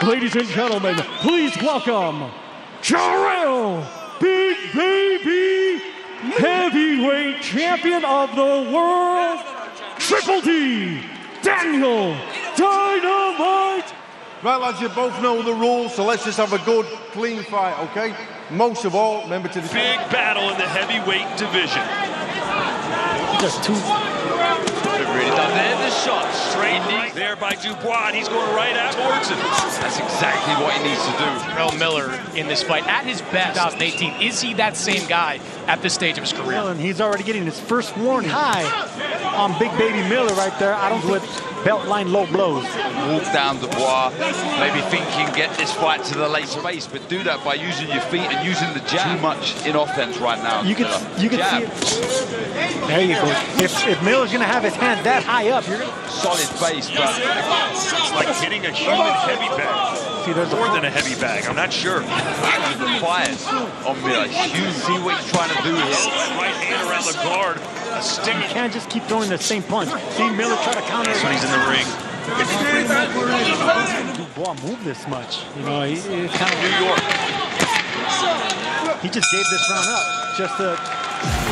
Ladies and gentlemen, please welcome Jarrell, Big Baby, Heavyweight Champion of the World, Triple D, Daniel Dynamite. Right, lads, you both know the rules, so let's just have a good, clean fight, okay? Most of all, remember to... Big battle in the heavyweight division. Just two. Really done there. The shot straight Right there by Dubois, and he's going right at towards him. That's exactly what he needs to do. Jarrell Miller in this fight at his best, 2018. Is he that same guy at this stage of his career? And he's already getting his first warning high on Big Baby Miller right there. I don't with belt line low blows. Walk down Dubois, maybe thinking get this fight to the later race, but do that by using your feet and using the jab. Too much in offense right now. You can see it. There you go. If Miller's gonna have his hand that high up, you're gonna solid base, but it's like hitting a human heavy bag. see there's More than a heavy bag, I'm not sure. the fires on Miller. Huge. See what he's trying to do here. Right hand around the guard. A stick. You can't just keep throwing the same punch. See Miller try to counter it. When he's in the ring. Dubois move this much. You know, he kind of New York. He just gave this round up just to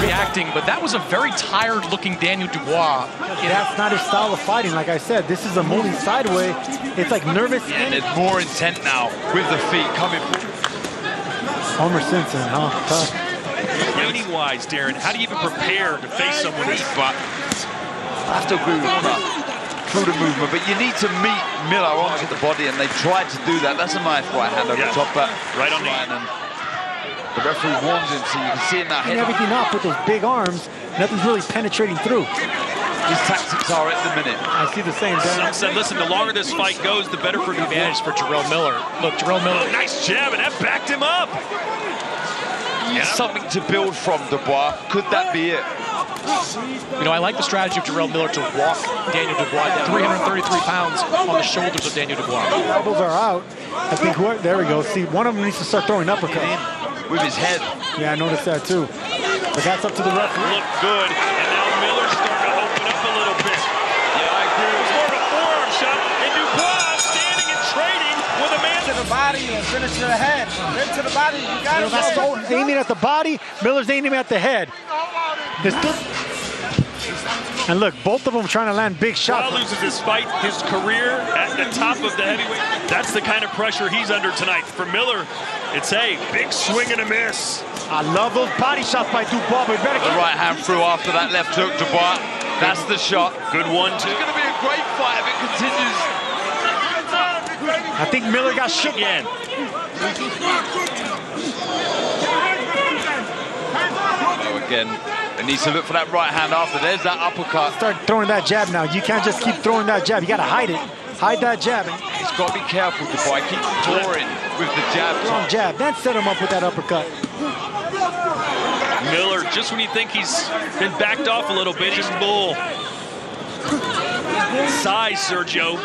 Reacting, but that was a very tired-looking Daniel Dubois. That's not his style of fighting. Like I said, this is a moving sideways. It's like nervous. And it's more intent now with the feet coming. Homer Simpson, huh? Tough. Training-wise, Darren, how do you even prepare to face someone who's But I have to agree with Pratt through the movement, but you need to meet Miller onto the body, and they tried to do that. That's a nice right hand over the top, but right on the and the referee warns him, so you can see in that head. Everything up with those big arms. Nothing's really penetrating through. His tactics are at the minute. I see the same. Some said, listen, the longer this fight goes, the better for the Advantage for Jarrell Miller. Look, Jarrell Miller. Oh, nice jab, and that backed him up. Something to build from, Dubois. Could that be it? You know, I like the strategy of Jarrell Miller to walk Daniel Dubois down. 333 pounds on the shoulders of Daniel Dubois. Elbows are out. I think, there we go. See, one of them needs to start throwing uppercut. With his head. Yeah, I noticed that too. But that's up to the referee. Look good, and now Miller's starting to open up a little bit. Yeah, I agree. It was more of a forearm shot, and Dubois standing and trading with a man to the body and finish to the head. Then to the body, you got it. That's aiming at the body. Miller's aiming at the head. And look, both of them trying to land big shots. Dubois loses his fight, his career at the top of the heavyweight. That's the kind of pressure he's under tonight. For Miller, it's a big swing and a miss. I love those body shots by Dubois, but better The right hand through after that left hook, Dubois. That's the shot. Good one, too. It's going to be a great fight if it continues. I think Miller got shook Again. Again, they need to look for that right hand after. There's that uppercut. Start throwing that jab now. You can't just keep throwing that jab. You got to hide it. Hide that jab. He's got to be careful, Dubois. Keep drawing with the jab. Jab. Then set him up with that uppercut. Miller, just when you think he's been backed off a little bit, he's bull. Size, Sergio.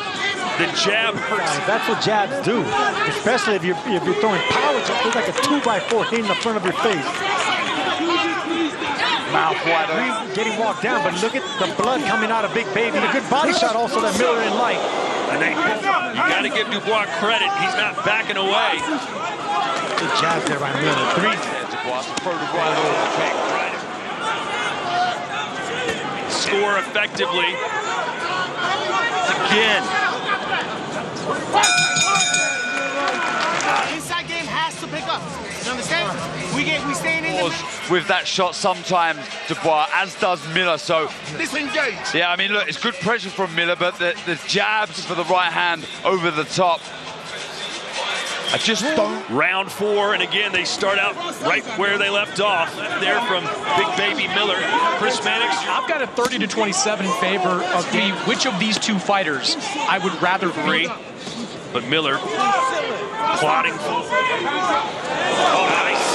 The jab hurts. That's what jabs do, especially if you're throwing power jabs. It's like a 2x4 hitting the front of your face. Mouth wide open. Getting walked down, but look at the blood coming out of Big Baby. A good body shot also that Miller didn't like. And you got to give Dubois credit. He's not backing away. Good jabs there by Miller. Three. Dubois to throw the right over the kick. Score effectively. Again. Inside game has to pick up. You understand? We staying in the with that shot sometimes, Dubois, as does Miller. So disengage. Yeah, I mean, look, it's good pressure from Miller, but the jabs for the right hand over the top. I just don't. Round 4, and again, they start out right where they left off. There from Big Baby Miller. Chris Mannix. I've got a 30-27 in favor of which of these two fighters I would rather beat. But Miller plotting. Oh, nice.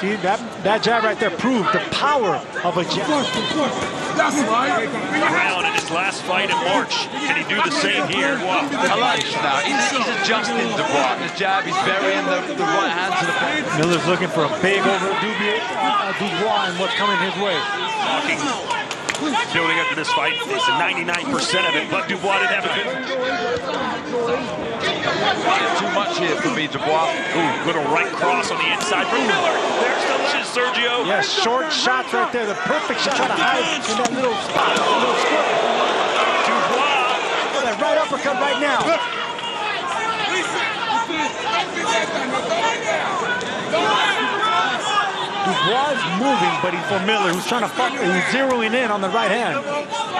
See, that jab right there proved the power of a jab. Brown in his last fight in March. Can he do the same here? Wow. I like it now. He's adjusting Dubois. The jab, he's burying the right hand to the back. Miller's looking for a big over Dubois and what's coming his way. building up to this fight. It's 99% of it, but Dubois didn't have a good. Too much here for me, Dubois. Ooh, little right cross on the inside from Miller. There's the lunges, Sergio. Yeah, short shots right there. The perfect shot to hide in that little spot, that little square. Dubois. That right uppercut right now. Dubois is moving, but he's for Miller, who's trying to fuck, who's zeroing in on the right hand.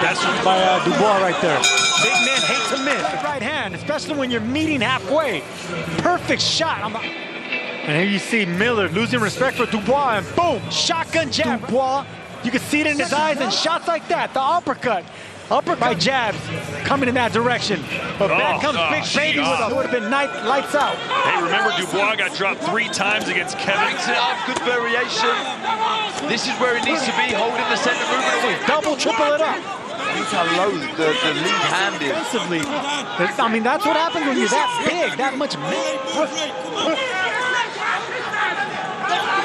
That's by Dubois right there. Big men hate to miss the right hand, especially when you're meeting halfway. Perfect shot. And here you see Miller losing respect for Dubois, and boom, shotgun jab. Dubois, you can see it in his eyes, and shots like that, the uppercut by jabs coming in that direction. But back comes Big Baby with it would have been lights out. Hey, remember Dubois got dropped 3 times against Kevin. Mix it up, good variation. This is where it needs to be, holding the center movement. Double, triple it up. Look how low the lead hand is. Defensively, I mean, that's what happens when you're that big, that much meat.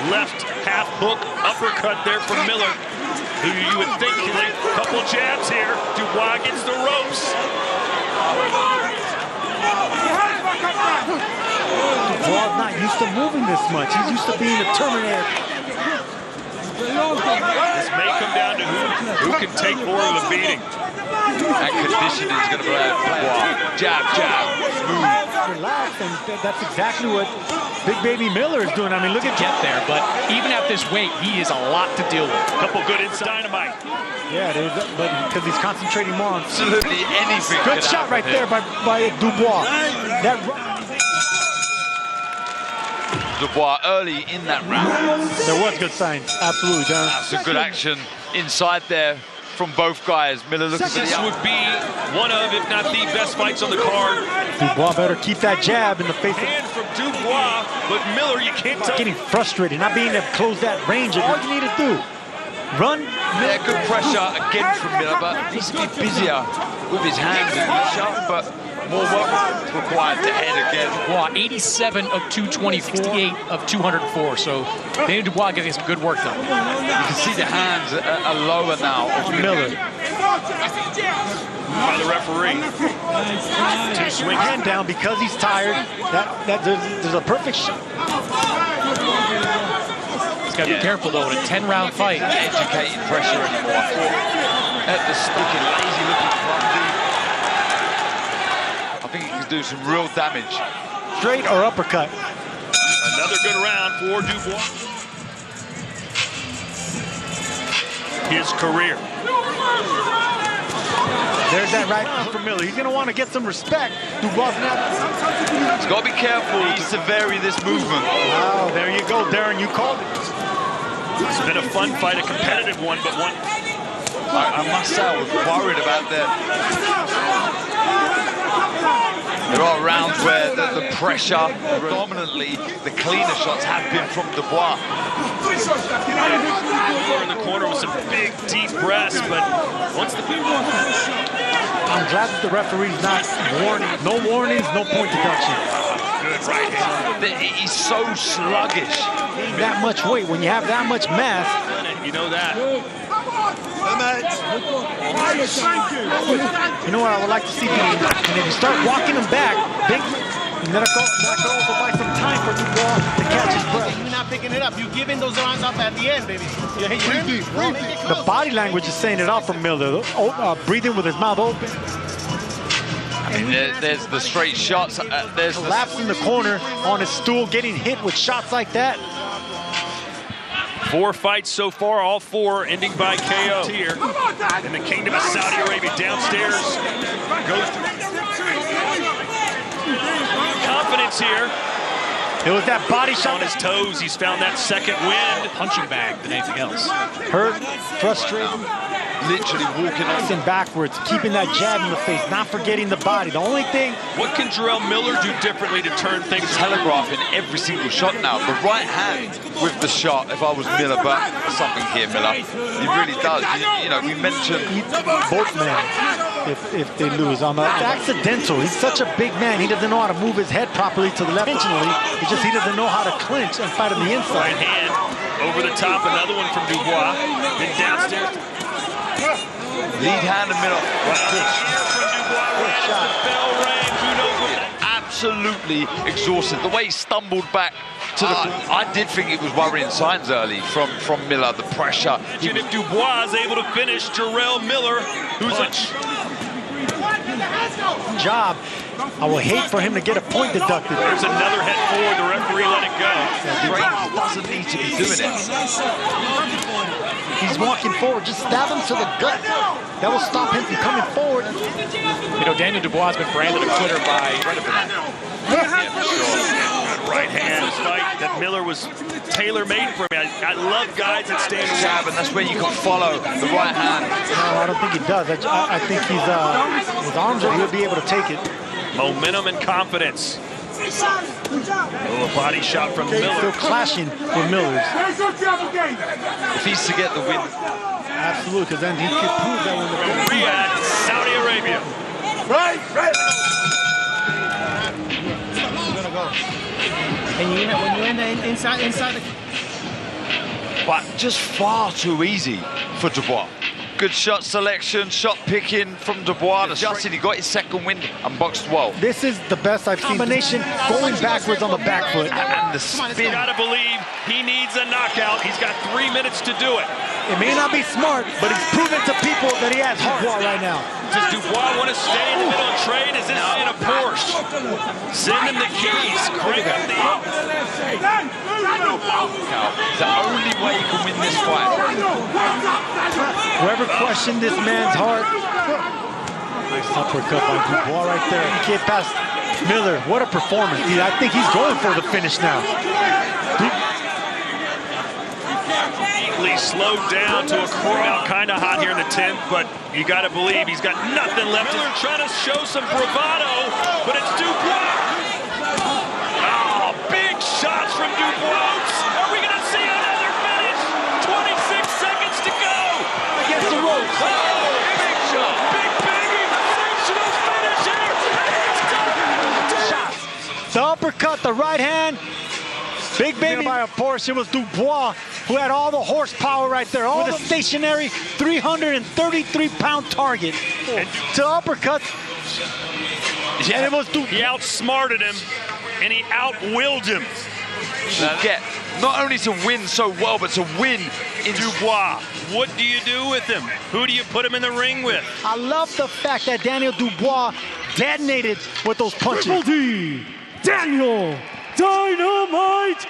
Left half hook uppercut there from Miller, who you would think a couple jabs here. Dubois gets the ropes. Dubois not used to moving this much. He's used to being a Terminator. This may come down to who can take more of the beating. And conditioning is going to play out. Jab, smooth. Relax, and that's exactly what Big Baby Miller is doing. I mean, look at Get there, but even at this weight, he is a lot to deal with. A couple good inside dynamite. Yeah, it is, but because he's concentrating more on Absolutely anything. good shot right there by Dubois. That Dubois early in that round. there was good signs, absolutely, Darren. That's some good action inside there from both guys. Miller looking for This the would be one of, if not the best fights on the card. Dubois better keep that jab in the face. Hand from Dubois, but Miller, you can't tell. Getting frustrated, not being able to close that range. All you need to do, run. Yeah, good pressure again from Miller, but needs to be busier with his hands and his shot, but more work required to head again. Dubois, 87 of 220, 68 of 204. So Daniel Dubois getting some good work done. You can see the hands are lower now of Miller. By the referee. 2 swings. Hand down because he's tired. There's a perfect shot. He's got to be careful, though, in a 10-round fight. Educated pressure anymore. I thought at the sticky, lazy looking clumsy. I think he can do some real damage. Straight or uppercut. Another good round for Dubois. His career. There's that right from Miller. He's going to want to get some respect. Dubois now. He's got to be careful to vary this movement. Wow, there you go, Darren. You called it. It's been a fun fight, a competitive one, but one. I must say, I was worried about that. There are rounds where the pressure, predominantly the cleaner shots have been from Dubois. In the corner with some big, deep breaths, but once the... I'm glad that the referee's not warning. No warnings, no point deduction. Good right hand. He's so sluggish. That much weight, when you have that much mass. You know that. You know what I would like to see? And if you start walking him back, and that could also buy some time for Dubois to catch his breath. You're not picking it up. You're giving those rounds up at the end, baby. You hear me? The body language is saying it out from Miller. Breathing with his mouth open. I mean, there's the straight shots. There's Collapse in the corner on his stool, getting hit with shots like that. 4 fights so far, all 4 ending by KO. Here in the Kingdom of Saudi Arabia, downstairs goes to confidence here. It was that body shot On his toes, he's found that second wind. Punching bag than anything else. hurt, frustrated, literally walking on. and backwards, keeping that jab in the face, not forgetting the body. The only thing, What can Jarrell Miller do differently to turn things Telegraphing every single shot now. The right hand with the shot, if I was Miller, but something here, Miller. He really does. You know, we mentioned both men, if they lose. It's accidental. He's such a big man. He doesn't know how to move his head properly to the left intentionally. It's just he doesn't know how to clinch and fight on the right inside. hand over the top. Another one from Dubois. Then downstairs. Lead hand and Miller. Bell rang. Who knows what that Absolutely exhausted. The way he stumbled back to the... I did think it was worrying signs early from Miller, the pressure. And if Dubois is able to finish Jarrell Miller, who's job. I will hate for him to get a point deducted. There's another head forward. The referee let it go. Reigns doesn't need to be doing it. He's walking forward. Just stab him to the gut. That will stop him from coming forward. You know, Daniel Dubois has been branded a quitter by Right hand fight that Miller was tailor-made for me. I love guys that stand Jab, and that's where you can follow the right hand. No, I don't think he does. I think his arms are, he'll be able to take it. momentum and confidence. Oh, a body shot from Miller. Still clashing with Miller's. If he's to get the win. Absolutely, because then he could prove that when the Riyadh, Saudi Arabia. Right. And when you're in the inside the... But just far too easy for Dubois. Good shot selection, shot picking from Dubois. Adjusted, he got his second wind and boxed well. This is the best I've seen. Combination going backwards on the back foot. And the spin. You gotta believe he needs a knockout. He's got 3 minutes to do it. It may not be smart, but he's proven to people that he has heart right now. Does Dubois want to stay in the middle and trade? Is this in a Porsche? Send him the keys. Crank up the... The only way he can win this fight. Whoever questioned this man's heart. Nice uppercut by Dubois right there. He can't pass Miller. What a performance. I think he's going for the finish now. Slowed down to a crowd, kind of hot here in the 10th, but you got to believe he's got nothing left. Miller trying to show some bravado, but it's Dubois. Oh, big shots from Dubois. Are we going to see another finish? 26 seconds to go. Against the ropes. Oh, big shot. Big, sensational finish here. The uppercut, the right hand. Big baby by a Porsche. It was Dubois who had all the horsepower right there. All with a stationary 333-pound target. To uppercut. Yeah. And it was Dubois. He outsmarted him, and he outwilled him. Get not only to win so well, but to win in Dubois. What do you do with him? Who do you put him in the ring with? I love the fact that Daniel Dubois detonated with those punches. Triple D, Daniel Dynamite